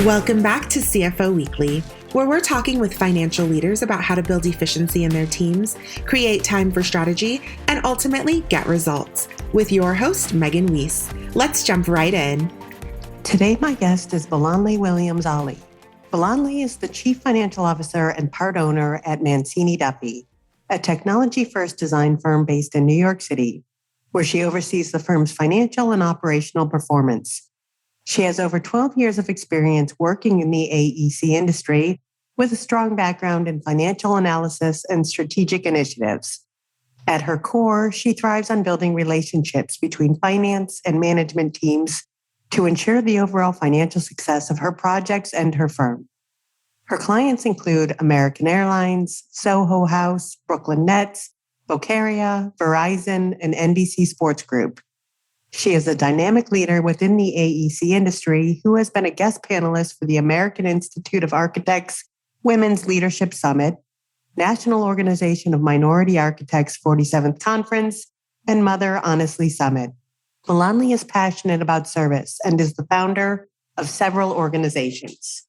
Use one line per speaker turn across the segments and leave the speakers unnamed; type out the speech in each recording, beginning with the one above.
Welcome back to CFO Weekly, where we're talking with financial leaders about how to build efficiency in their teams, create time for strategy, and ultimately get results. With your host, Megan Weiss. Let's jump right in.
Today, my guest is Bolanle Williams-Olley. Bolanle is the Chief Financial Officer and part owner at Mancini, a technology-first design firm based in New York City, where she oversees the firm's financial and operational performance. She has over 12 years of experience working in the AEC industry with a strong background in financial analysis and strategic initiatives. At her core, she thrives on building relationships between finance and management teams to ensure the overall financial success of her projects and her firm. Her clients include American Airlines, Soho House, Brooklyn Nets, Bocaria, Verizon, and NBC Sports Group. She is a dynamic leader within the AEC industry who has been a guest panelist for the American Institute of Architects Women's Leadership Summit, National Organization of Minority Architects 47th Conference, and Mother Honestly Summit. Bolanle is passionate about service and is the founder of several organizations.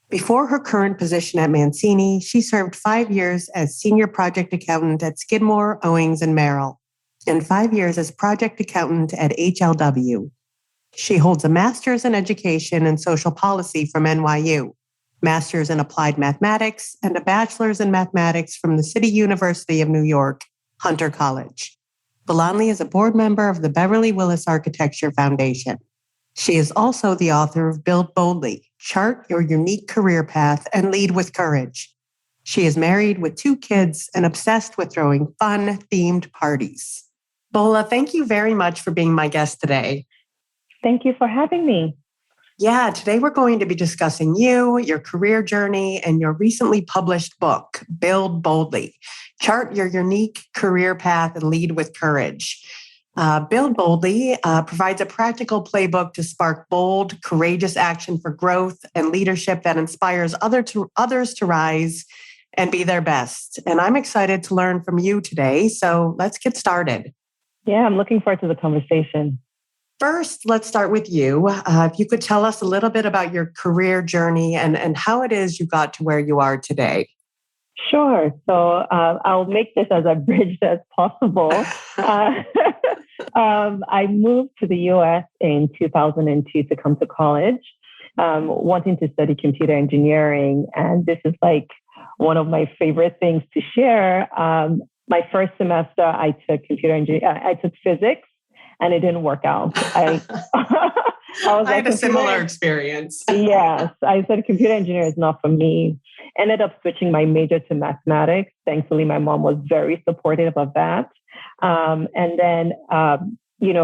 Before her current position at Mancini, she served 5 years as Senior Project Accountant at Skidmore, Owings & Merrill, and 5 years as Project Accountant at HLW. She holds a Master's in Education and Social Policy from NYU, Master's in Applied Mathematics, and a Bachelor's in Mathematics from the City University of New York, Hunter College. Bolanle is a board member of the Beverly Willis Architecture Foundation. She is also the author of Build Boldly, Chart Your Unique Career Path and Lead with Courage. She is married with 2 kids and obsessed with throwing fun-themed parties. Bola, thank you very much for being my guest today.
Thank you for having me.
Yeah, today we're going to be discussing you, your career journey, and your recently published book, Build Boldly, Chart Your Unique Career Path and Lead with Courage. Build Boldly provides a practical playbook to spark bold, courageous action for growth and leadership that inspires others to rise and be their best. And I'm excited to learn from you today, so let's get started.
Yeah, I'm looking forward to the conversation.
First, let's start with you. If you could tell us a little bit about your career journey and how it is you got to where you are today.
Sure. So I'll make this as abridged as possible. I moved to the U.S. in 2002 to come to college, wanting to study computer engineering. And this is like one of my favorite things to share. My first semester, I took I took physics, and it didn't work out. I
had a similar experience.
Yes, I said computer engineering is not for me. Ended up switching my major to mathematics. Thankfully, my mom was very supportive of that. And then,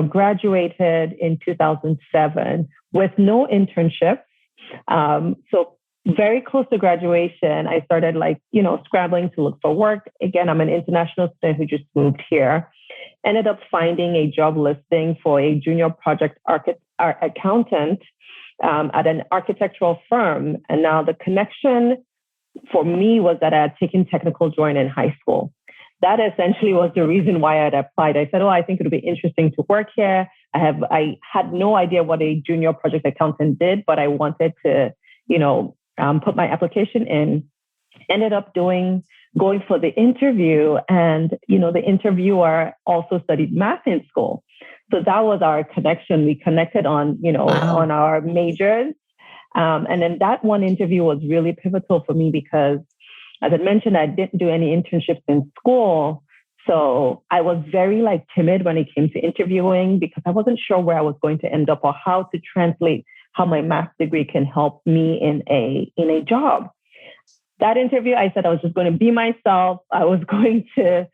graduated in 2007 with no internships. So very close to graduation, I started scrambling to look for work. Again, I'm an international student who just moved here. Ended up finding a job listing for a junior project accountant at an architectural firm. And now the connection for me was that I had taken technical drawing in high school. That essentially was the reason why I had applied. I said, I think it would be interesting to work here. I had no idea what a junior project accountant did, but I wanted to, put my application in. Ended up going for the interview, and the interviewer also studied math in school. So that was our connection. We connected on on our majors, and then that one interview was really pivotal for me because, as I mentioned, I didn't do any internships in school. So I was very timid when it came to interviewing because I wasn't sure where I was going to end up or how to translate how my math degree can help me in a job. That interview, I said I was just going to be myself. I was going to,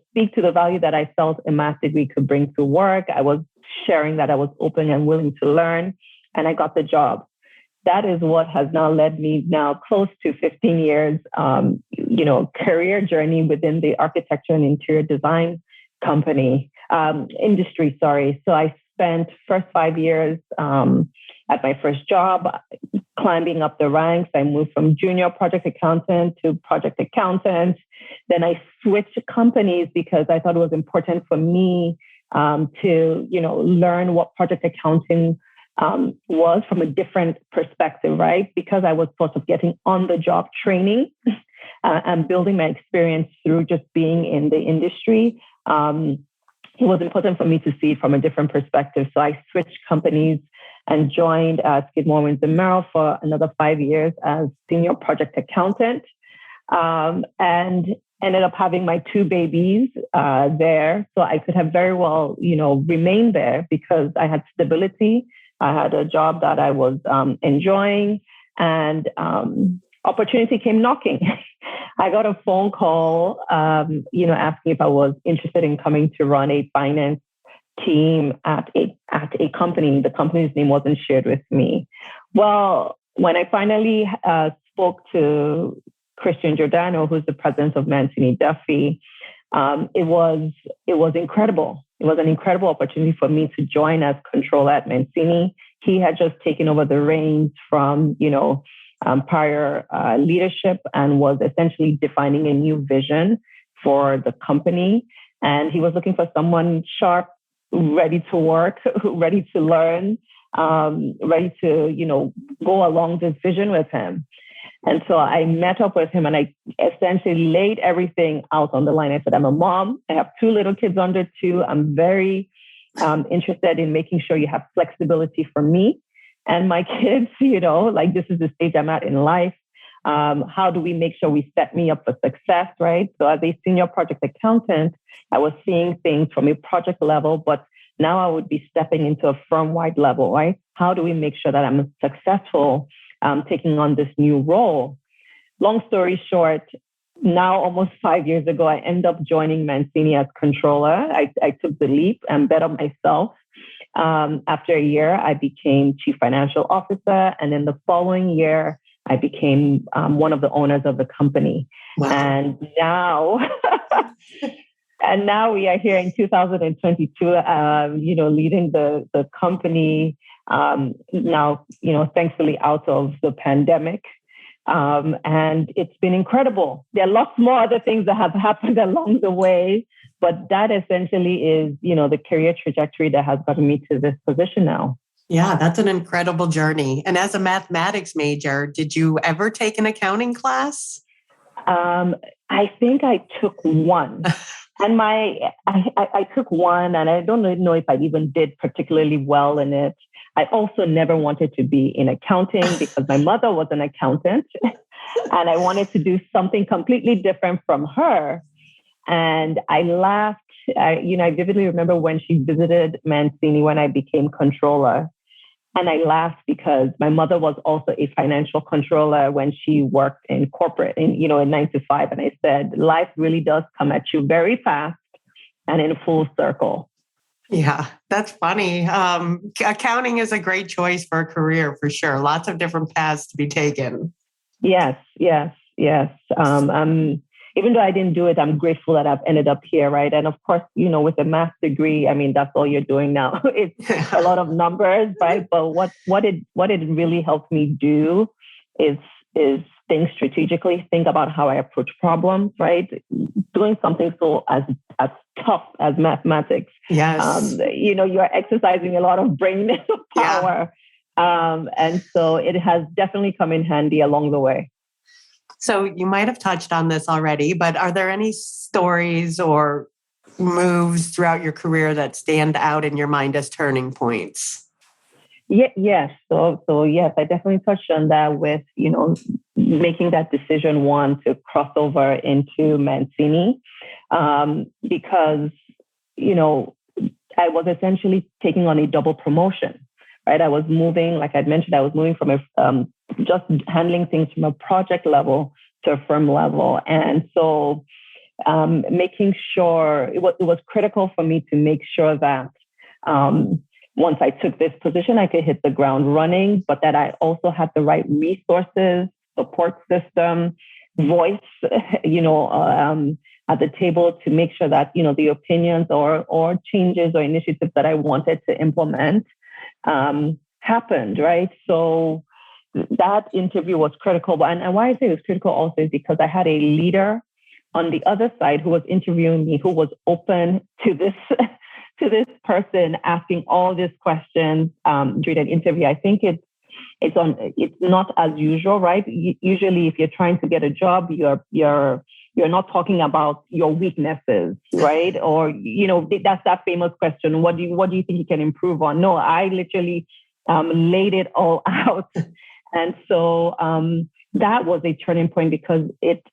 speak to the value that I felt a math degree could bring to work. I was sharing that I was open and willing to learn, and I got the job. That is what has now led me now close to 15 years, career journey within the architecture and interior design industry. So I spent first 5 years at my first job, climbing up the ranks. I moved from junior project accountant to project accountant. Then I switched companies because I thought it was important for me to, learn what project accounting was from a different perspective, right? Because I was sort of getting on the job training and building my experience through just being in the industry. It was important for me to see it from a different perspective. So I switched companies and joined Skidmore, Winds and Merrill for another 5 years as senior project accountant, and ended up having my 2 babies there. So I could have very well, remained there because I had stability. I had a job that I was enjoying, and opportunity came knocking. I got a phone call, asking if I was interested in coming to run a finance team at a company. The company's name wasn't shared with me. Well, when I finally spoke to Christian Giordano, who's the president of Mancini Duffy, it was incredible. It was an incredible opportunity for me to join as controller at Mancini. He had just taken over the reins from, prior leadership and was essentially defining a new vision for the company. And he was looking for someone sharp, ready to work, ready to learn, ready to, go along this vision with him. And so I met up with him and I essentially laid everything out on the line. I said, I'm a mom. I have 2 little kids under 2. I'm very interested in making sure you have flexibility for me and my kids, this is the stage I'm at in life. How do we make sure we set me up for success, right? So as a senior project accountant, I was seeing things from a project level, but now I would be stepping into a firm-wide level, right? How do we make sure that I'm successful taking on this new role? Long story short, now almost 5 years ago, I ended up joining Mancini as controller. I took the leap and bet on myself. After a year, I became chief financial officer. And then the following year, I became one of the owners of the company.
Wow.
And now we are here in 2022, leading the company now, thankfully out of the pandemic. And it's been incredible. There are lots more other things that have happened along the way, but that essentially is, the career trajectory that has gotten me to this position now.
Yeah, that's an incredible journey. And as a mathematics major, did you ever take an accounting class?
I think I took one. And I took one, and I don't know if I even did particularly well in it. I also never wanted to be in accounting because my mother was an accountant, and I wanted to do something completely different from her. And I laughed. I vividly remember when she visited Mancini when I became controller. And I laughed because my mother was also a financial controller when she worked in corporate, in 9 to 5. And I said, life really does come at you very fast and in full circle.
Yeah, that's funny. Accounting is a great choice for a career, for sure. Lots of different paths to be taken.
Yes. Even though I didn't do it, I'm grateful that I've ended up here, right? And of course, with a math degree, that's all you're doing now. It's a lot of numbers, right? But what it really helped me do is think strategically, think about how I approach problems, right? Doing something so as tough as mathematics.
Yes.
You're exercising a lot of brain power. Yeah. And so it has definitely come in handy along the way.
So you might have touched on this already, but are there any stories or moves throughout your career that stand out in your mind as turning points?
Yes. So yes, I definitely touched on that with, making that decision to cross over into Mancini, because, I was essentially taking on a double promotion, right? I was moving, like I'd mentioned, from just handling things from a project level to a firm level. And so making sure it was critical for me to make sure that once I took this position, I could hit the ground running, but that I also had the right resources, support system, voice, at the table to make sure that, the opinions or changes or initiatives that I wanted to implement happened, right? So that interview was critical. And why I say it was critical also is because I had a leader on the other side who was interviewing me, who was open to this to this person asking all these questions during an interview. I think it's not as usual, right? Usually, if you're trying to get a job, you're not talking about your weaknesses, right? Or that's that famous question: what do you think you can improve on? No, I literally laid it all out, and so that was a turning point because it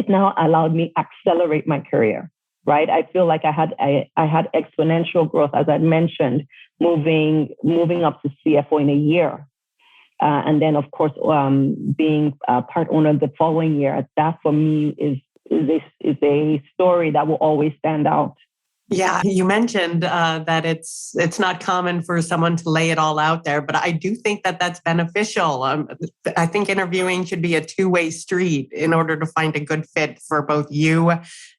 now allowed me accelerate my career. Right. I feel like I had exponential growth, as I mentioned, moving up to CFO in a year. And then, of course, being part owner the following year. That for me is a story that will always stand out.
Yeah, you mentioned that it's not common for someone to lay it all out there, but I do think that that's beneficial. I think interviewing should be a two-way street in order to find a good fit for both you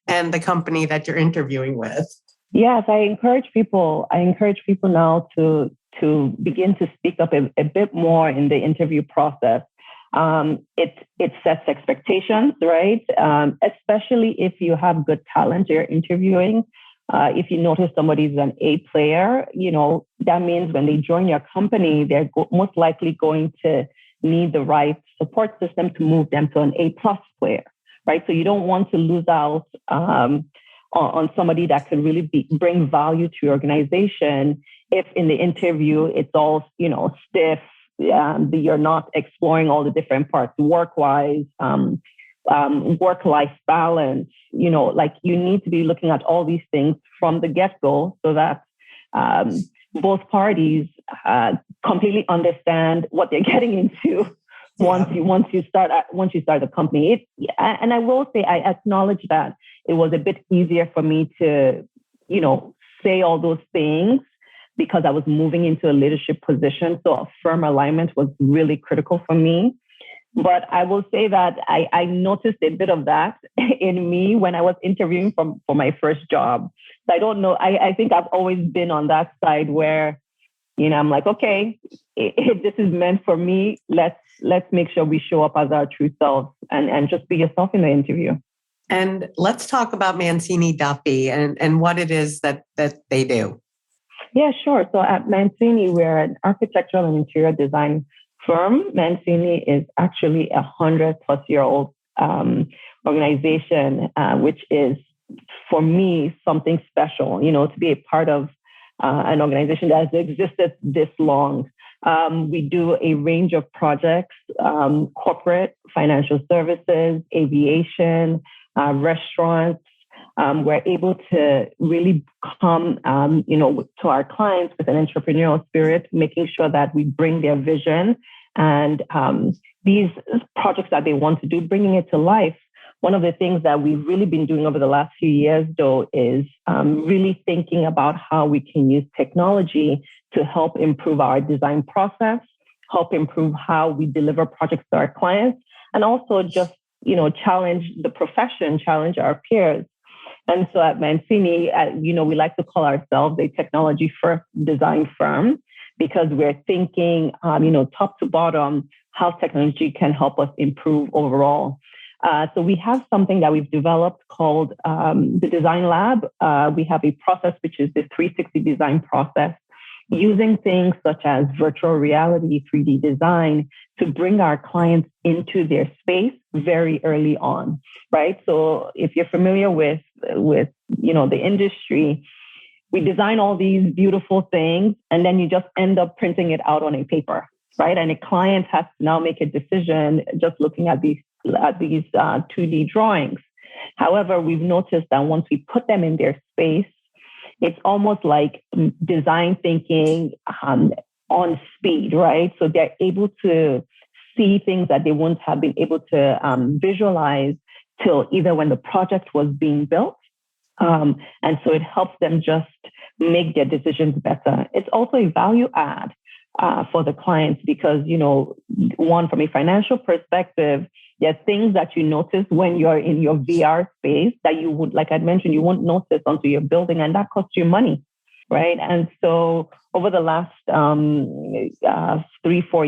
and the company that you're interviewing with.
Yes, I encourage people now to begin to speak up a bit more in the interview process. It sets expectations, right? Especially if you have good talent you're interviewing. If you notice somebody's an A player, that means when they join your company, they're most likely going to need the right support system to move them to an A+ player, right? So you don't want to lose out on somebody that could really bring value to your organization if in the interview it's all, stiff, you're not exploring all the different parts work-wise, work-life balance, you need to be looking at all these things from the get-go so that both parties completely understand what they're getting into once you start the company. And I will say, I acknowledge that it was a bit easier for me to, say all those things because I was moving into a leadership position. So a firm alignment was really critical for me. But I will say that I noticed a bit of that in me when I was interviewing for my first job. So I don't know. I think I've always been on that side where, I'm like, okay, if this is meant for me, let's make sure we show up as our true selves and just be yourself in the interview.
And let's talk about Mancini Duffy and what it is that they do.
Yeah, sure. So at Mancini, we're an architectural and interior design firm. Mancini is actually 100-plus-year-old organization, which is, for me, something special, to be a part of an organization that has existed this long. We do a range of projects, corporate, financial services, aviation, restaurants. We're able to really come, to our clients with an entrepreneurial spirit, making sure that we bring their vision and these projects that they want to do, bringing it to life. One of the things that we've really been doing over the last few years, though, is really thinking about how we can use technology to help improve our design process, help improve how we deliver projects to our clients, and also just, challenge the profession, challenge our peers. And so at Mancini, we like to call ourselves a technology-first design firm because we're thinking, top to bottom, how technology can help us improve overall. So we have something that we've developed called the Design Lab. We have a process which is the 360 design process, using things such as virtual reality, 3D design to bring our clients into their space very early on, right? So if you're familiar with the industry, we design all these beautiful things and then you just end up printing it out on a paper, right? And a client has to now make a decision just looking at these 2D drawings. However, we've noticed that once we put them in their space, it's almost like design thinking on speed, right? So they're able to see things that they wouldn't have been able to visualize till either when the project was being built. And so it helps them just make their decisions better. It's also a value add for the clients because, one, from a financial perspective, there are things that you notice when you're in your VR space that you would, like I mentioned, you won't notice until you're building, and that costs you money, right? And so over the last 3-4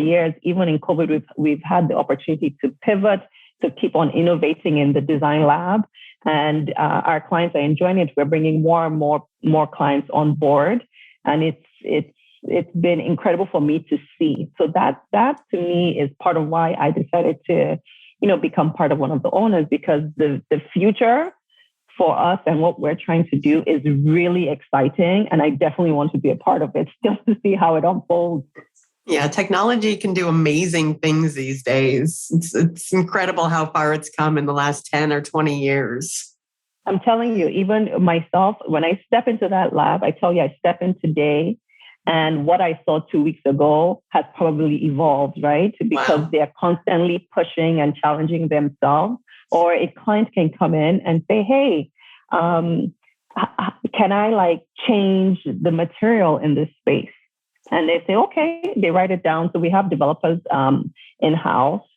years, even in COVID, we've had the opportunity to pivot, to keep on innovating in the design lab. and our clients are enjoying it. We're bringing more and more clients on board, and it's been incredible for me to see. So that to me is part of why I decided to, become part of one of the owners, because the future for us and what we're trying to do is really exciting. And I definitely want to be a part of it just to see how it unfolds.
Yeah, technology can do amazing things these days. It's incredible how far it's come in the last 10 or 20 years.
I'm telling you, even myself, when I step into that lab, I tell you, I step in today, and what I saw 2 weeks ago has probably evolved, right? Because They're constantly pushing and challenging themselves. Or a client can come in and say, hey, can I change the material in this space? And they say, okay, they write it down. So we have developers in-house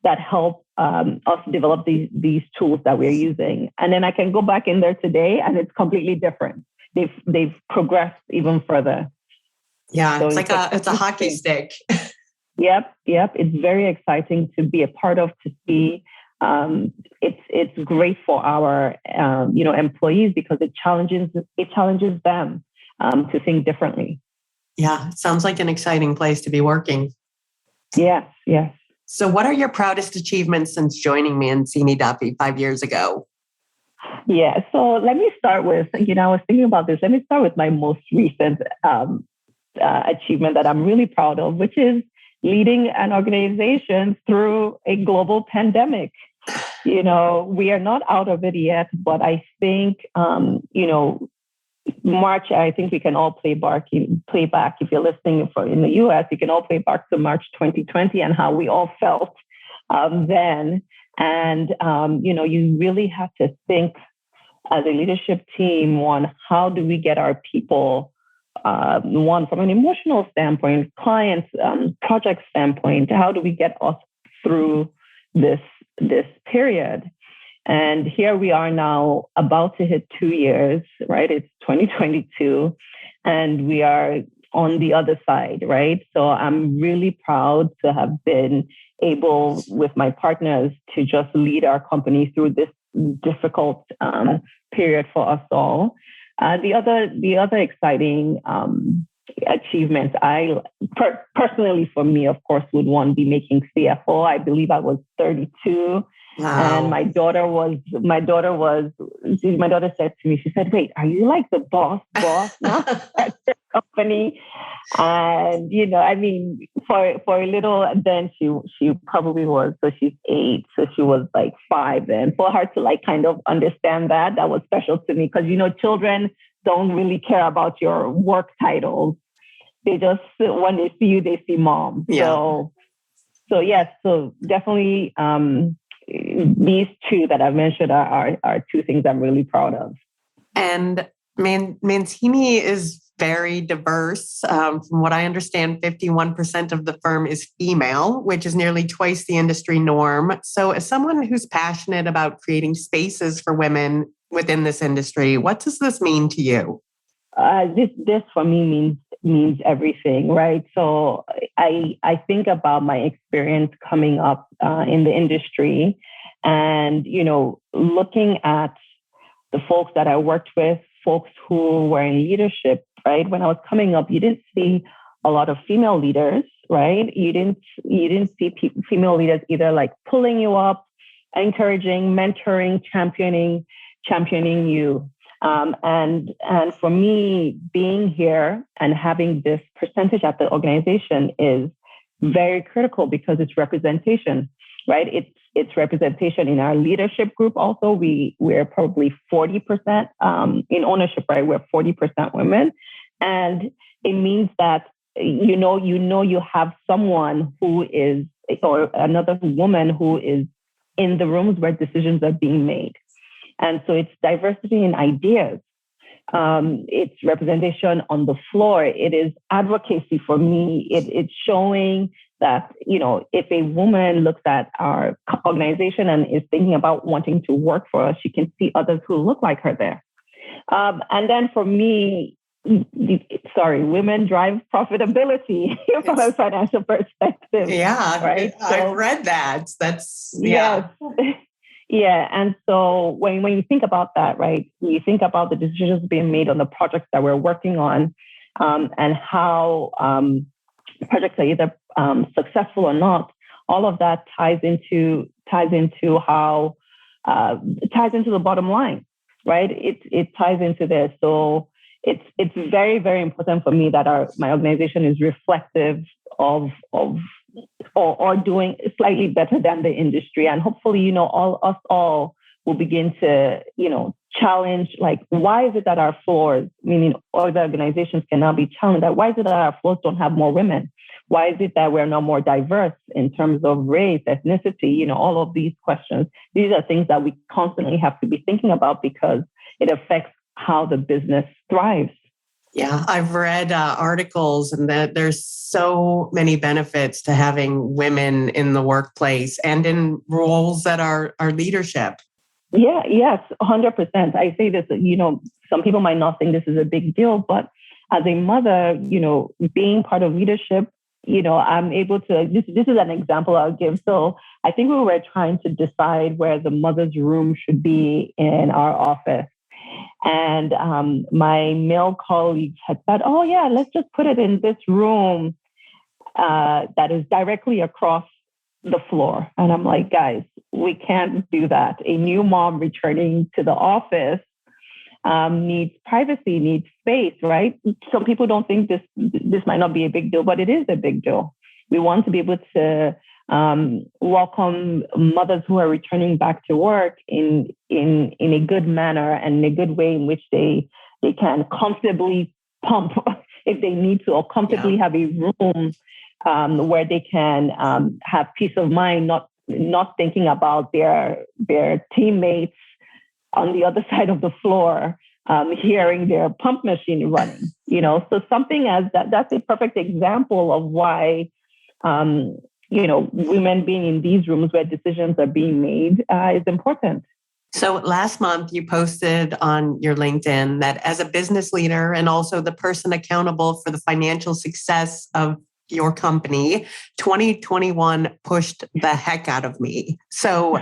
that help us develop these tools that we're using. And then I can go back in there today and it's completely different. They've progressed even further.
Yeah, so it's a hockey stick.
Yep. It's very exciting to be a part of, to see. It's great for our employees because it challenges them to think differently.
Yeah, it sounds like an exciting place to be working.
Yes.
So what are your proudest achievements since joining Mancini Duffy 5 years ago?
Yeah, so let me start with, I was thinking about this. Let me start with my most recent achievement that I'm really proud of, which is leading an organization through a global pandemic. We are not out of it yet, but I think, March, I think we can all play back. If you're listening in the US, you can all play back to March 2020 and how we all felt then. And, you really have to think as a leadership team, one, how do we get our people, one, from an emotional standpoint, clients, project standpoint, how do we get us through this period? And here we are now about to hit 2 years, right? It's 2022 and we are on the other side, right? So I'm really proud to have been able with my partners to just lead our company through this difficult period for us all. The other exciting achievements, personally for me, of course, would one be making CFO. I believe I was 32. Wow. And my daughter said to me, she said, wait, are you like the boss now at your company? And, for a little, then she probably was, so she's 8. So she was like 5 then. For her to kind of understand that was special to me because, children don't really care about your work titles. They just, when they see you, they see mom. Yeah. So yes, so definitely, these two that I've mentioned are two things I'm really proud of.
And Mancini is very diverse. From what I understand, 51% of the firm is female, which is nearly twice the industry norm. So as someone who's passionate about creating spaces for women within this industry, what does this mean to you?
This for me means everything, right? So I think about my experience coming up in the industry and, looking at the folks that I worked with, folks who were in leadership, right? When I was coming up, you didn't see a lot of female leaders, right? You didn't see female leaders either pulling you up, encouraging, mentoring, championing you. And for me, being here and having this percentage at the organization is very critical because it's representation, right? It's representation in our leadership group. Also, we're probably 40% in ownership, right? We're 40% women, and it means that you have someone who is, or another woman who is in the rooms where decisions are being made. And so it's diversity in ideas. It's representation on the floor. It is advocacy for me. It's showing that, if a woman looks at our organization and is thinking about wanting to work for us, she can see others who look like her there. And then for me, women drive profitability from a financial perspective.
Yeah,
right.
I've read that. That's, yeah.
Yes. Yeah. And so when you think about that, right, you think about the decisions being made on the projects that we're working on, and how projects are either successful or not. All of that ties into how ties into the bottom line, right? It ties into this. So it's very, very important for me that my organization is reflective of or doing slightly better than the industry. And hopefully, all will begin to, challenge, like, why is it that our floors, meaning other organizations, can now be challenged? That why is it that our floors don't have more women? Why is it that we're not more diverse in terms of race, ethnicity, all of these questions? These are things that we constantly have to be thinking about because it affects how the business thrives.
Yeah, I've read articles and that there's so many benefits to having women in the workplace and in roles that are leadership.
Yeah, yes, 100%. I say this, some people might not think this is a big deal, but as a mother, being part of leadership, I'm able to, this is an example I'll give. So I think we were trying to decide where the mother's room should be in our office. And my male colleagues had said, oh yeah, let's just put it in this room that is directly across the floor. And I'm like, guys, we can't do that. A new mom returning to the office needs privacy, needs space, right? Some people don't think this might not be a big deal, but it is a big deal. We want to be able to welcome mothers who are returning back to work in a good manner and in a good way in which they can comfortably pump if they need to, or comfortably have a room where they can have peace of mind, not thinking about their teammates on the other side of the floor, hearing their pump machine running. So something as that's a perfect example of why women being in these rooms where decisions are being made is important.
So last month you posted on your LinkedIn that as a business leader and also the person accountable for the financial success of your company, 2021 pushed the heck out of me. So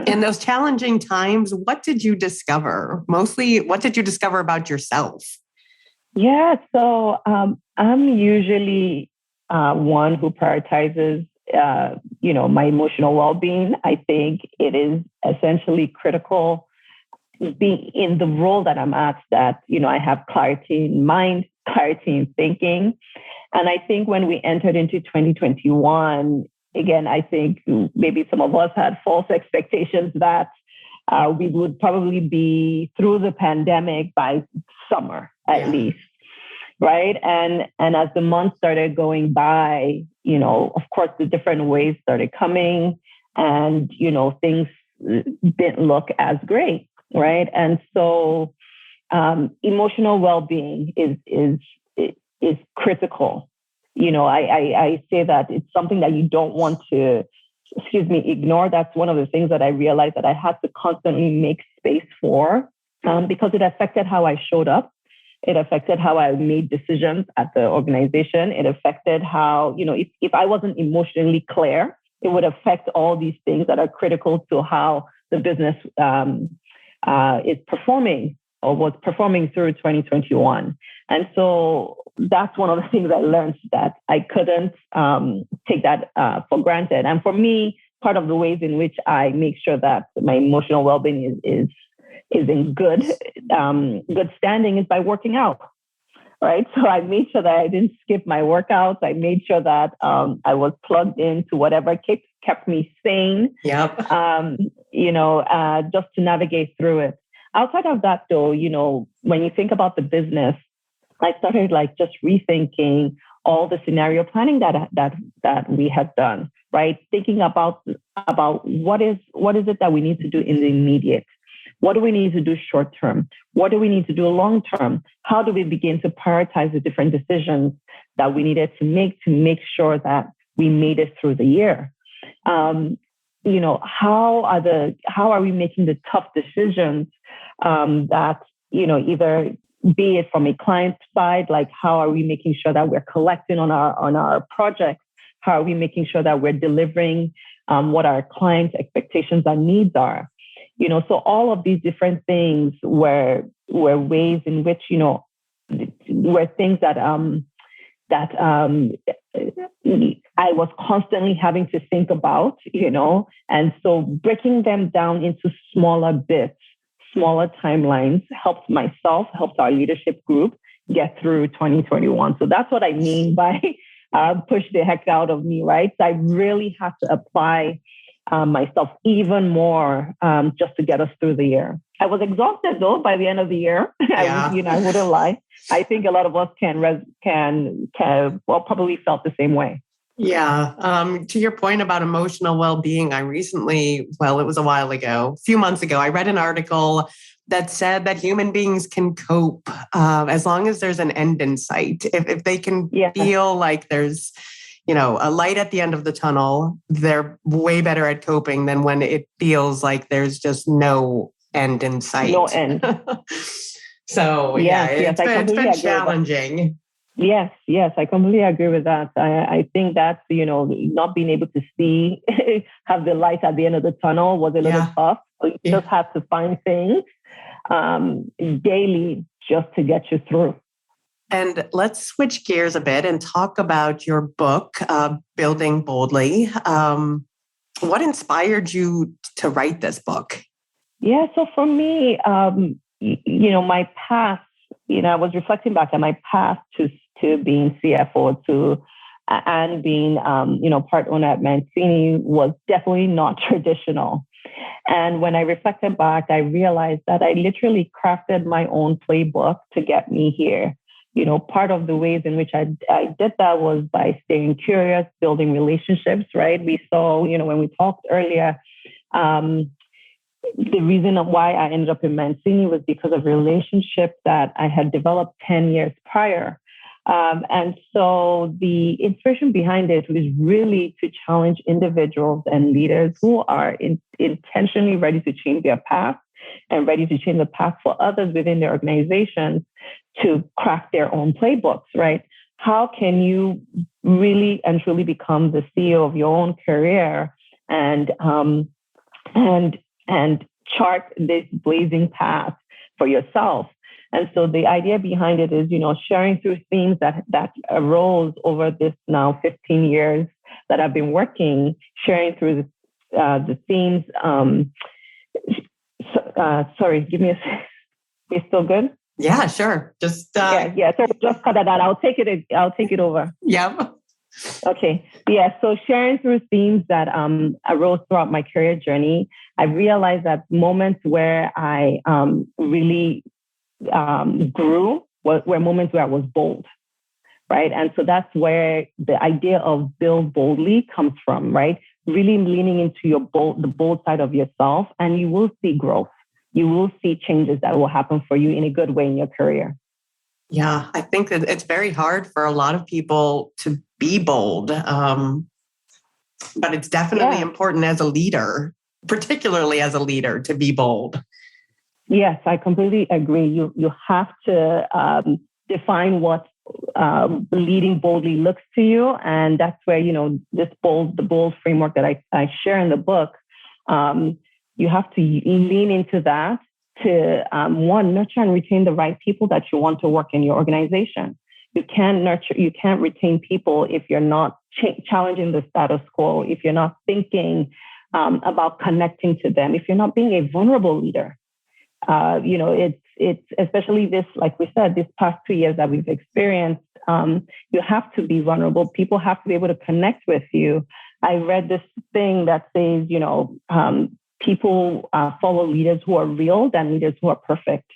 in those challenging times, what did you discover? Mostly, what did you discover about yourself?
Yeah, so I'm usually one who prioritizes my emotional well-being. I think it is essentially critical being in the role that I'm at, that, I have clarity in mind, clarity in thinking. And I think when we entered into 2021, again, I think maybe some of us had false expectations that we would probably be through the pandemic by summer at least. Right. And as the months started going by, of course, the different waves started coming and, things didn't look as great. Right. And so emotional well-being is critical. I say that it's something that you don't want to, ignore. That's one of the things that I realized that I had to constantly make space for because it affected how I showed up. It affected how I made decisions at the organization. It affected how, if I wasn't emotionally clear, it would affect all these things that are critical to how the business is performing or was performing through 2021. And so that's one of the things I learned, that I couldn't take that for granted. And for me, part of the ways in which I make sure that my emotional well-being is in good standing is by working out, right? So I made sure that I didn't skip my workouts. I made sure that I was plugged into whatever kept me sane.
Yep.
Just to navigate through it. Outside of that, though, when you think about the business, I started just rethinking all the scenario planning that we had done, right? Thinking about what is it that we need to do in the immediate. What do we need to do short term? What do we need to do long term? How do we begin to prioritize the different decisions that we needed to make sure that we made it through the year? How are we making the tough decisions that, either be it from a client side, like how are we making sure that we're collecting on our projects? How are we making sure that we're delivering what our clients' expectations and needs are? So all of these different things were ways in which, were things that I was constantly having to think about, and so breaking them down into smaller bits, smaller timelines helped myself, helped our leadership group get through 2021. So that's what I mean by push the heck out of me, right? So I really had to apply myself even more just to get us through the year. I was exhausted though by the end of the year.
Yeah.
I wouldn't lie. I think a lot of us probably felt the same way.
Yeah. To your point about emotional well-being, I recently, it was a while ago, a few months ago, I read an article that said that human beings can cope as long as there's an end in sight. If they can feel like there's, a light at the end of the tunnel, they're way better at coping than when it feels like there's just no end in sight.
No end.
So it's been challenging.
Yes, I completely agree with that. I think that, not being able to see, have the light at the end of the tunnel was a little tough. So you just have to find things daily just to get you through.
And let's switch gears a bit and talk about your book, Building Boldly. What inspired you to write this book?
Yeah, so for me, my past, I was reflecting back on my past to being CFO and being, part owner at Mancini was definitely not traditional. And when I reflected back, I realized that I literally crafted my own playbook to get me here. Part of the ways in which I did that was by staying curious, building relationships, right? We saw, when we talked earlier, the reason why I ended up in Mancini was because of relationships that I had developed 10 years prior. And so the inspiration behind it was really to challenge individuals and leaders who are intentionally ready to change their path and ready to change the path for others within their organizations to craft their own playbooks, right? How can you really and truly become the CEO of your own career and chart this blazing path for yourself? And so the idea behind it is, sharing through themes that arose over this now 15 years that I've been working, sharing through the themes. Sorry, give me a second. You still good?
Yeah, sure. Just
yeah. So just cut that out. I'll take it over.
Yeah.
Okay. Yeah. So sharing through themes that arose throughout my career journey, I realized that moments where I really grew were moments where I was bold, right? And so that's where the idea of build boldly comes from, right? Really leaning into the bold side of yourself, and you will see growth. You will see changes that will happen for you in a good way in your career.
Yeah, I think that it's very hard for a lot of people to be bold, but it's definitely important as a leader, particularly as a leader, to be bold.
Yes, I completely agree. You have to define what leading boldly looks to you, and that's where the bold framework that I share in the book. You have to lean into that to nurture and retain the right people that you want to work in your organization. You can't retain people if you're not challenging the status quo, if you're not thinking about connecting to them, if you're not being a vulnerable leader. It's especially this, like we said, this past 2 years that we've experienced, you have to be vulnerable. People have to be able to connect with you. I read this thing that says, people follow leaders who are real than leaders who are perfect,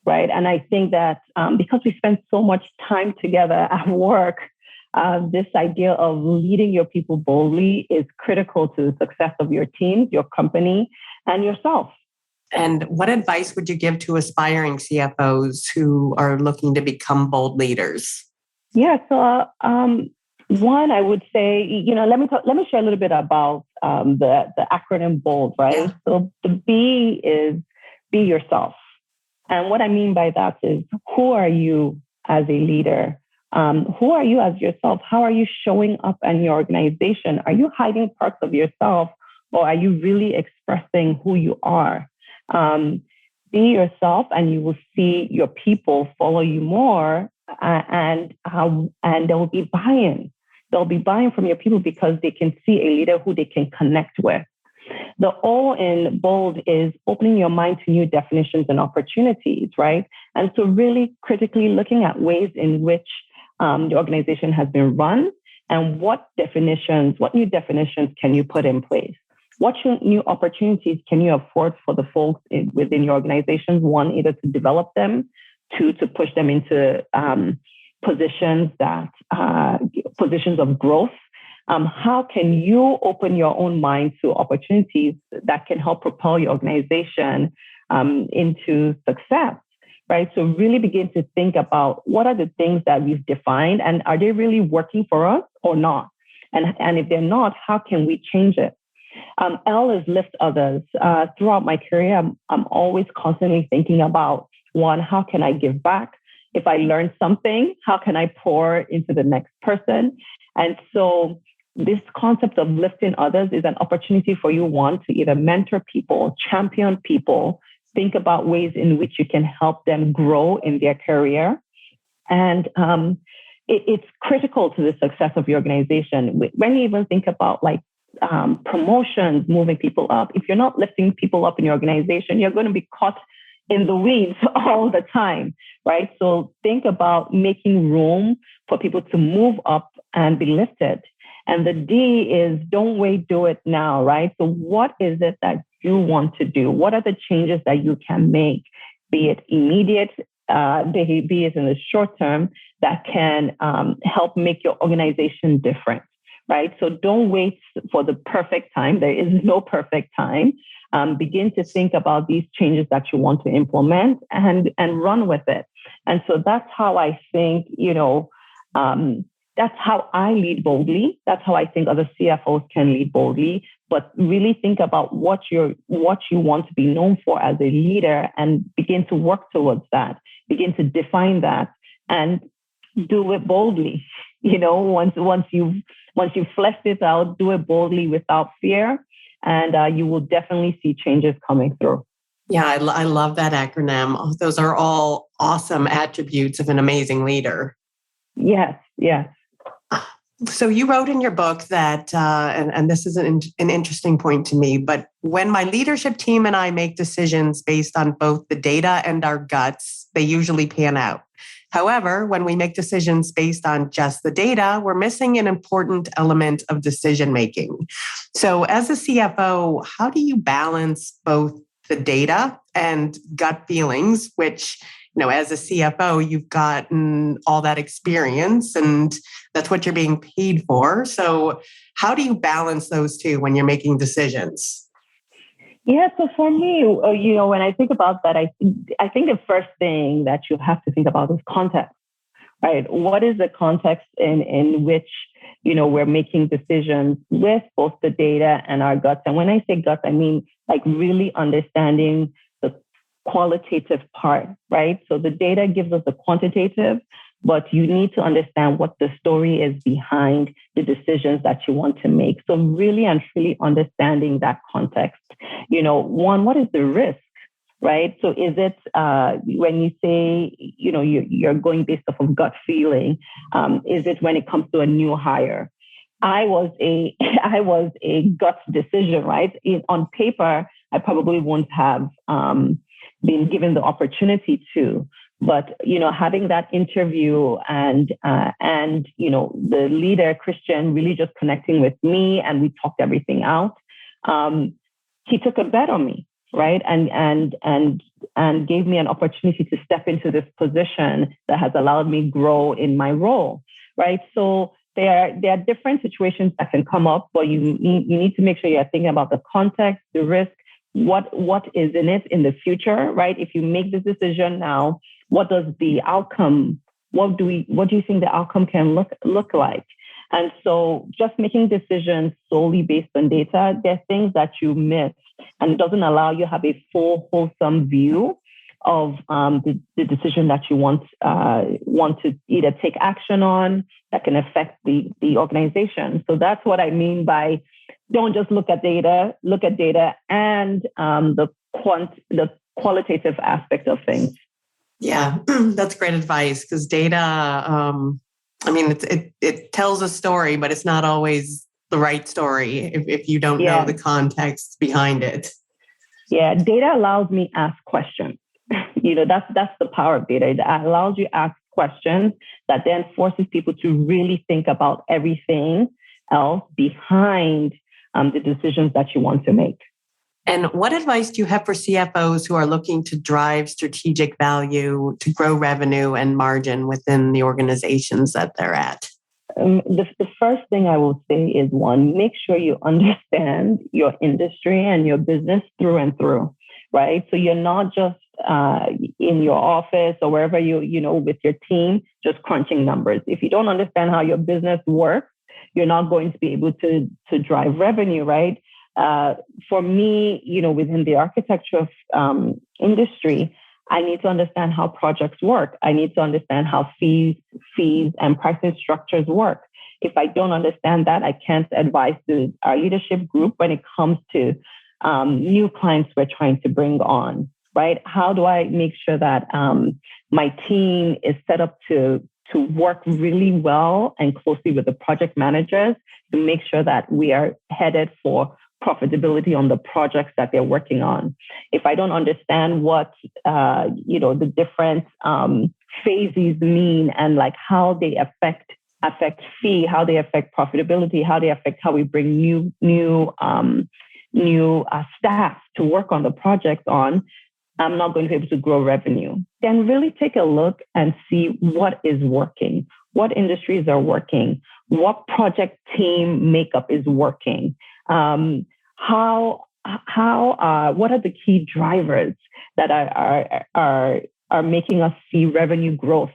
right? And I think that because we spend so much time together at work, this idea of leading your people boldly is critical to the success of your team, your company, and yourself.
And what advice would you give to aspiring CFOs who are looking to become bold leaders?
Yeah, so one, I would say, let me share a little bit about the acronym BOLD, right? Yeah. So the B is be yourself. And what I mean by that is, who are you as a leader? Who are you as yourself? How are you showing up in your organization? Are you hiding parts of yourself, or are you really expressing who you are? Be yourself, and you will see your people follow you more, and there will be buy-in. There'll be buy-in from your people because they can see a leader who they can connect with. The O in bold is opening your mind to new definitions and opportunities, right? And so really critically looking at ways in which the organization has been run, and what new definitions can you put in place? What new opportunities can you afford for the folks within your organizations? One, either to develop them, two, to push them into positions of growth. How can you open your own mind to opportunities that can help propel your organization into success, right? So really begin to think about what are the things that we've defined, and are they really working for us or not? And if they're not, how can we change it? L is lift others. Throughout my career, I'm always constantly thinking about, one, how can I give back? If I learn something, how can I pour into the next person? And so this concept of lifting others is an opportunity for you, one, to either mentor people, champion people, think about ways in which you can help them grow in their career. And it's critical to the success of your organization. When you even think about promotions, moving people up, if you're not lifting people up in your organization, you're going to be caught in the weeds all the time, right? So think about making room for people to move up and be lifted. And the D is don't wait, do it now, right? So what is it that you want to do? What are the changes that you can make, be it immediate, be it in the short term, that can help make your organization different, right? So don't wait for the perfect time. There is no perfect time. Begin to think about these changes that you want to implement and run with it. And so that's how I think, that's how I lead boldly. That's how I think other CFOs can lead boldly. But really think about what you want to be known for as a leader, and begin to work towards that. Begin to define that and do it boldly. Once you've fleshed it out, do it boldly without fear, and you will definitely see changes coming through.
Yeah, I love that acronym. Those are all awesome attributes of an amazing leader.
Yes.
So you wrote in your book that, and this is an interesting point to me, but when my leadership team and I make decisions based on both the data and our guts, they usually pan out. However, when we make decisions based on just the data, we're missing an important element of decision making. So as a CFO, how do you balance both the data and gut feelings, which, as a CFO, you've gotten all that experience and that's what you're being paid for. So how do you balance those two when you're making decisions?
Yeah, so for me, when I think about that, I think the first thing that you have to think about is context, right? What is the context in which, we're making decisions with both the data and our guts? And when I say guts, I mean really understanding the qualitative part, right? So the data gives us the quantitative, but you need to understand what the story is behind the decisions that you want to make. So really and truly understanding that context. One, what is the risk, right? So is it, when you say, you're going based off of gut feeling, is it when it comes to a new hire? I was a gut decision, right? On paper, I probably wouldn't have been given the opportunity to. But, having that interview and the leader, Christian, really just connecting with me, and we talked everything out. He took a bet on me, right? And gave me an opportunity to step into this position that has allowed me grow in my role, right? So there are different situations that can come up, but you need to make sure you're thinking about the context, the risk, what is in it in the future, right? If you make this decision now, what does the outcome, what do you think the outcome can look like? And so just making decisions solely based on data, there are things that you miss, and it doesn't allow you to have a full, wholesome view of the decision that you want to either take action on that can affect the organization. So that's what I mean by don't just look at data and the the qualitative aspect of things.
Yeah, that's great advice because data, it tells a story, but it's not always the right story if you don't know the context behind it.
Yeah, data allows me to ask questions. That's the power of data. It allows you to ask questions that then forces people to really think about everything else behind the decisions that you want to make.
And what advice do you have for CFOs who are looking to drive strategic value to grow revenue and margin within the organizations that they're at?
The first thing I will say is, one, make sure you understand your industry and your business through and through, right? So you're not just in your office or wherever with your team, just crunching numbers. If you don't understand how your business works, you're not going to be able to drive revenue, right? For me, within the architecture industry, I need to understand how projects work. I need to understand how fees and pricing structures work. If I don't understand that, I can't advise our leadership group when it comes to new clients we're trying to bring on, right? How do I make sure that my team is set up to work really well and closely with the project managers to make sure that we are headed for profitability on the projects that they're working on. If I don't understand what the different phases mean and like how they affect fee, how they affect profitability, how they affect how we bring new staff to work on the projects on, I'm not going to be able to grow revenue. Then really take a look and see what is working, what industries are working, what project team makeup is working. What are the key drivers that are making us see revenue growth?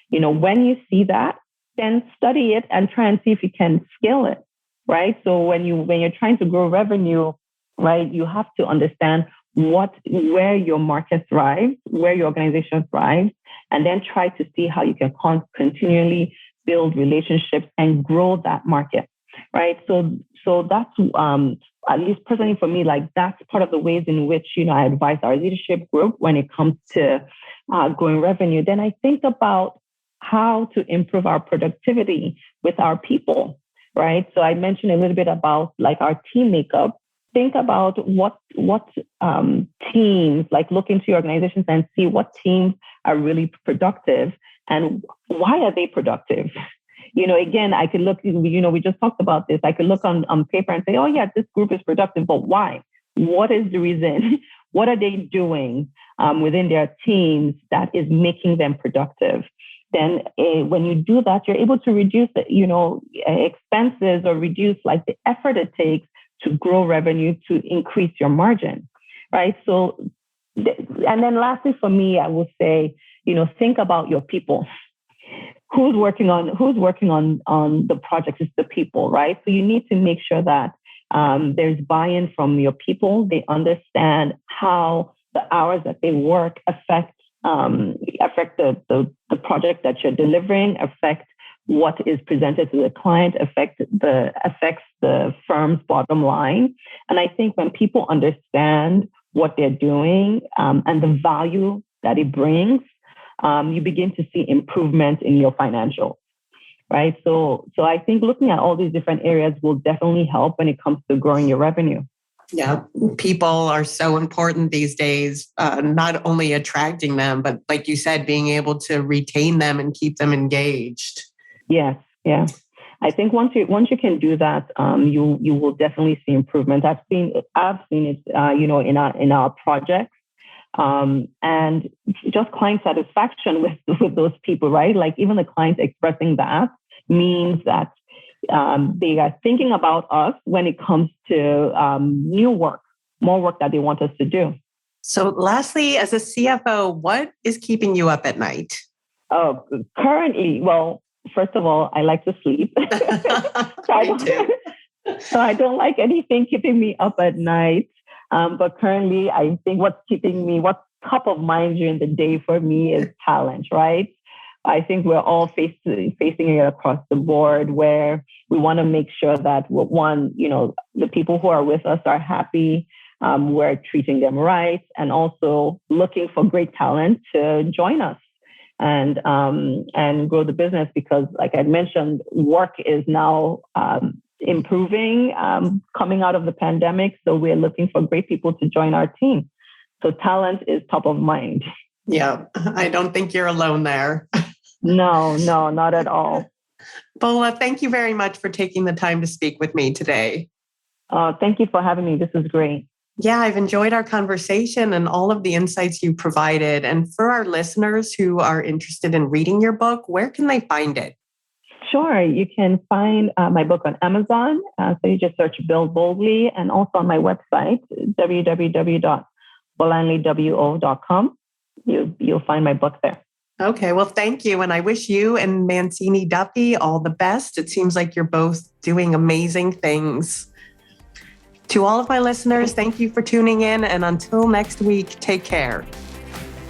When you see that, then study it and try and see if you can scale it, right? So when you're trying to grow revenue, right, you have to understand where your market thrives, where your organization thrives, and then try to see how you can continually build relationships and grow that market, right? So that's at least personally for me, like that's part of the ways in which I advise our leadership group when it comes to growing revenue. Then I think about how to improve our productivity with our people, right? So I mentioned a little bit about like our team makeup. Think about what teams, like look into your organizations and see what teams are really productive and why are they productive? Again, I could look, we just talked about this. I could look on paper and say, oh yeah, this group is productive, but why? What is the reason? What are they doing within their teams that is making them productive? Then when you do that, you're able to reduce, expenses or reduce like the effort it takes to grow revenue to increase your margin, right? So, and then lastly for me, I would say, think about your people. Who's working on the project is the people, right? So you need to make sure that there's buy-in from your people. They understand how the hours that they work affect the project that you're delivering, affect what is presented to the client, affects the firm's bottom line. And I think when people understand what they're doing and the value that it brings, you begin to see improvement in your financials, right? So I think looking at all these different areas will definitely help when it comes to growing your revenue.
Yeah, people are so important these days, not only attracting them, but like you said, being able to retain them and keep them engaged.
Yes, yeah. I think once you can do that, you will definitely see improvement. I've seen it, in our projects. And just client satisfaction with those people, right? Like even the clients expressing that means that they are thinking about us when it comes to new work, more work that they want us to do.
So lastly, as a CFO, what is keeping you up at night?
Oh, currently, well, first of all, I like to sleep. So I don't like anything keeping me up at night. But currently, I think what's top of mind during the day for me is talent, right? I think we're all facing it across the board where we want to make sure that the people who are with us are happy. we're treating them right, and also looking for great talent to join us and grow the business. Because, like I mentioned, work is now improving, coming out of the pandemic. So we're looking for great people to join our team. So talent is top of mind.
Yeah, I don't think you're alone there.
No, not at all.
Bola, thank you very much for taking the time to speak with me today.
Thank you for having me. This is great.
Yeah, I've enjoyed our conversation and all of the insights you provided. And for our listeners who are interested in reading your book, where can they find it?
Sure. You can find my book on Amazon. So you just search Build Boldly, and also on my website, www.bolanlewo.com. You'll find my book there.
Okay, well, thank you. And I wish you and Mancini Duffy all the best. It seems like you're both doing amazing things. To all of my listeners, thank you for tuning in. And until next week, take care.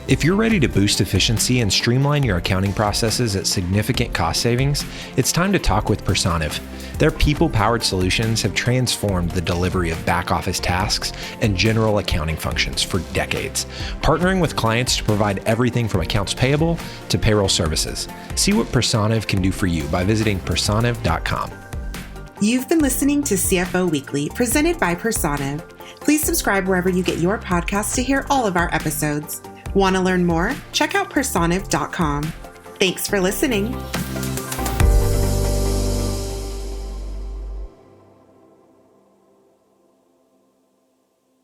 If you're ready to boost efficiency and streamline your accounting processes at significant cost savings, it's time to talk with Personiv. Their people-powered solutions have transformed the delivery of back-office tasks and general accounting functions for decades, partnering with clients to provide everything from accounts payable to payroll services. See what Personiv can do for you by visiting personiv.com.
You've been listening to CFO Weekly, presented by Personiv. Please subscribe wherever you get your podcasts to hear all of our episodes. Want to learn more? Check out personiv.com. Thanks for listening.